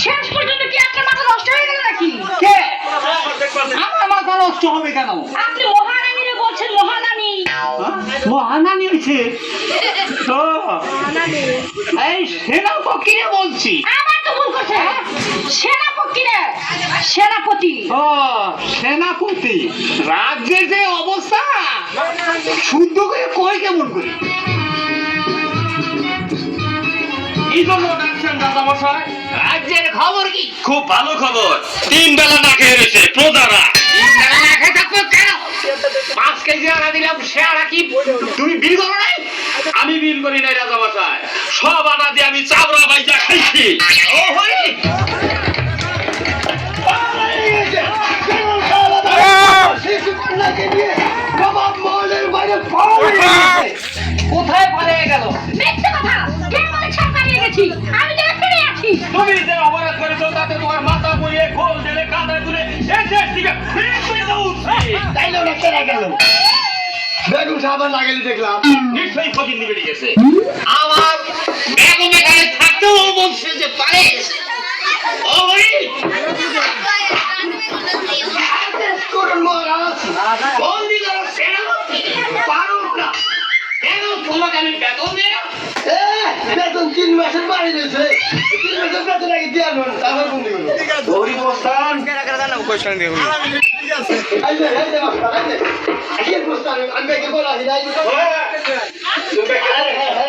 শেষ পর্যন্ত কি আপনার মাথা নষ্ট হয়ে গেল নাকি? আমার মাথা নষ্ট হবে কেন? আপনি মহারানীরে বলছেন, মহারানী। মহারানী হয়েছে এই সেনাপতিরে বলছি। আমার তো ভুল করছে। সেনাপতিরে, সেনাপতি। ও সেনাপতি, রাজ্যের যে অবস্থা শুদ্ধ করে কই কেমন করে? রাজ্যের খবর কি? খুব ভালো খবর, 3 বেলা না খেয়ে রয়েছে প্রজারা। 3 বেলা না খেয়ে থাকবো কেন? 5 কেজি আটা দিলাম, সে আটা কি তুমি বিল করো নাই? আমি বিল করি নাই রাজামশাই, সব আটা দিয়ে আমি চাবড়া বাইজা খাইছি। ও হই কোথায় পালিয়ে গেল? মিথ্যে কথা। কে বলেছে পালিয়ে গেছি? আমি তো এখানে আছি। তুমি যে অপরাধ করেছো তাতে তোমার মাথা বইয়ে খোল ঢেলে কাঁদায় তুলে এসে থেকে তাইলে ওরা কেনা গেল? বেগুন সাবান লাগালি দেখলাম, নিশ্চয়ই ফকির নিবে গেছে। আমার বেগুন এখানে থাকতেও বলছে যে পারে গেছে। ও হই করুন মহারাজ, বন্দি করো সেনাপতি, পারুক না কেন? তোমাকে আমি বেতন দিই না? বেতন 3 মাসের বাড়ি দিয়েছে, 3 মাসের বেতন আগে দিয়ে আনুন, তারপর বন্দি করবো। গরিব বস্তান আইলে আইলে মাস্টার আইলে আগে বস্তান আমি আগে বলা আছি নাই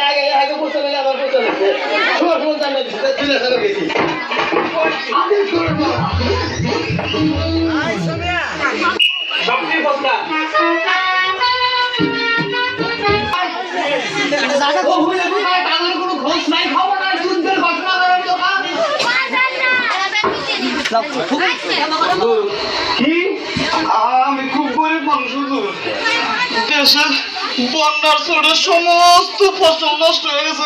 আগে আগে বস্তান আগে আবার বস্তান সব সব জানা দিতে দিলে সব গেছি আদেশ করুন আই সোনিয়া সবজি বস্তা ও হইলে কোথায় তাদের কোনো খোঁজ নাই, খবর নাই, যুদ্ধের ঘটনা করার দোকান কি? আমি খুব গরিব মানুষ, দেশের বন্যার ছোট সমস্ত ফসল নষ্ট হয়ে গেছে,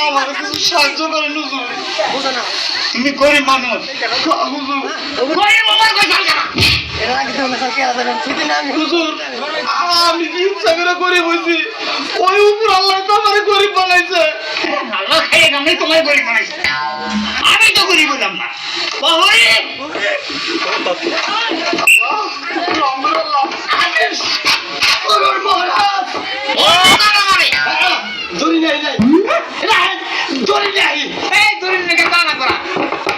আমার কিছু সাহায্য করেন হুজুর। তুমি গরিব মানুষ হুজুর, আমি কি ইচ্ছা করে গরিব হয়েছি? ওই উপর আল্লাহ তো আমার গরিব বানাইছে। আল্লাহ খাই আমি তোমার গরিব বানাইছে, আমি তো গরিব হলাম না।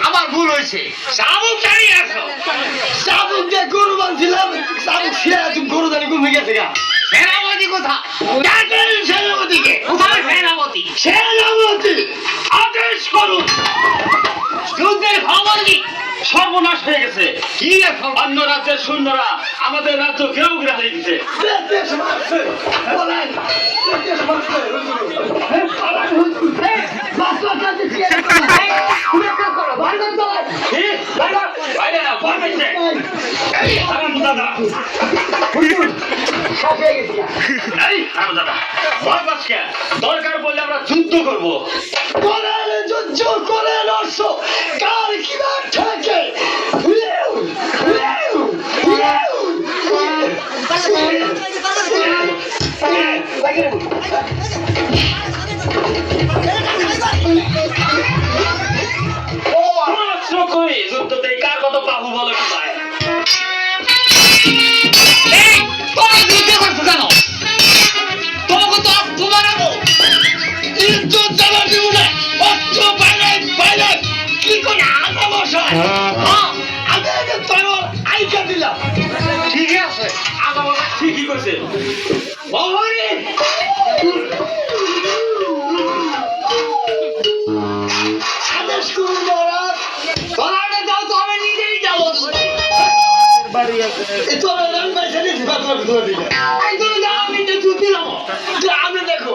আমার ভুল হয়েছে, শামুক ছাড়িয়ে আসো। শামুক দিয়ে গরু বানছিলাম, শামুক ছিঁড়ে তুমি গরু জানি ঘুমে গেছে গা। সেনাপতি কোথা? সেনাপতিকে কোথায়? সেনাপতি সেনাপতি আদেশ করুন। যুদ্ধের খবর কি? সর্বনাশ হয়ে গেছে। কি অন্য রাজ্যের সৈন্যরা আমাদের রাজ্য ঘেউ ঘিরে হয়ে গেছে। দরকার বললে আমরা যুদ্ধ করবো। যুদ্ধ করে নষ্ট কার কি থাকে যুদ্ধতে কার কত বাহু বলে কোথায়? তোমার যুদ্ধ করছো কেন? তোমাকে তো তোমার কি করে আধা বসায় আইকা দিলাম। ঠিক আছে, আধা বসা ঠিকই করছে। আদেশ করুন মহারাজ, ধরাটা যাও তো আমি নিজেই যাবো। আমি দেখো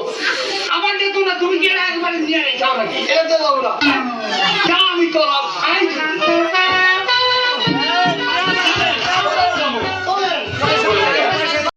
আমার দেখো না, তুমি কি একবারে নিয়ে যাও নাকি? এটা যাবো না, আমি তো